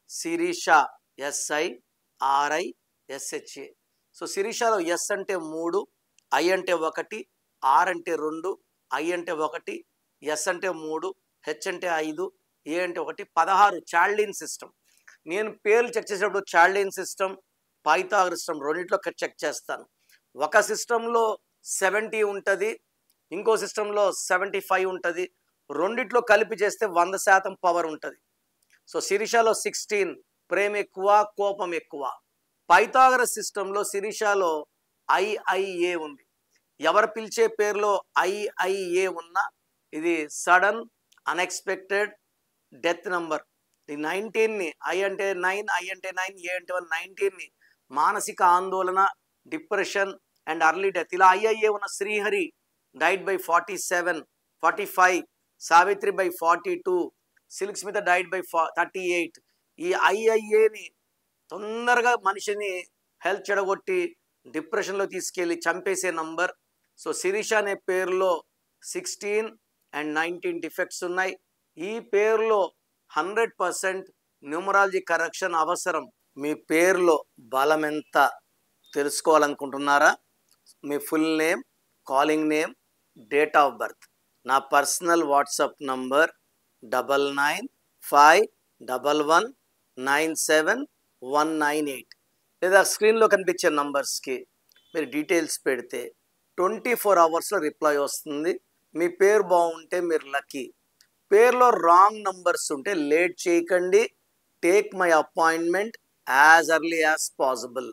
Sirisha, SIRISHA. So శిరీషలో yes అంటే 3, I అంటే 1, are అంటే 2, ఐ అంటే 1, ఎస్ అంటే 3, హెచ్ అంటే 5, ఏ అంటే 1, 16 చాల్డిన్ సిస్టమ్. నేను పేర్లు చెక్ చేసేటప్పుడు చాల్డిన్ సిస్టమ్, పైథాగరస్ సిస్టమ్ రెండిట్లో చెక్ చేస్తాను. ఒక సిస్టంలో 70 ఉంటుంది, ఇంకో సిస్టంలో 75 ఉంటుంది. రెండిట్లో కలిపి చేస్తే 100% పవర్ ఉంటుంది. సో శిరీషలో 16 ప్రేమ ఎక్కువ, కోపం ఎక్కువ. పైథాగరస్ సిస్టంలో శిరీషలో IIA ఉంది. ఎవరు పిలిచే పేరులో IIA ఉన్నా ఇది సడన్ అన్ఎక్స్పెక్టెడ్ డెత్ నంబర్. ఈ 19ని ఐ అంటే 9, ఐ అంటే 9, ఏ అంటే 1, 19ని మానసిక ఆందోళన, డిప్రెషన్ అండ్ అర్లీ డెత్. ఇలా IIA ఉన్న Srihari died by 47, 45, Savitri by 42, Silk Smitha died by 38. ఈ IIAని తొందరగా మనిషిని హెల్త్ చెడగొట్టి డిప్రెషన్లో తీసుకెళ్ళి చంపేసే నంబర్. సో శిరీష అనే పేరులో 16 అండ్ 19 డిఫెక్ట్స్ ఉన్నాయి. ఈ పేరులో 100% న్యూమరాలజీ కరెక్షన్ అవసరం. మీ పేరులో బలం ఎంత తెలుసుకోవాలనుకుంటున్నారా? మీ full name, calling name, date of birth. నా పర్సనల్ వాట్సాప్ నంబర్ 9951119798 లేదా స్క్రీన్లో కనిపించే నంబర్స్కి మీరు డీటెయిల్స్ పెడితే 24 అవర్స్లో రిప్లై వస్తుంది. మీ పేరు బాగుంటే మీరు లక్కీ. పేరులో రాంగ్ నంబర్స్ ఉంటే లేట్ చేయకండి. Take my appointment as early as possible.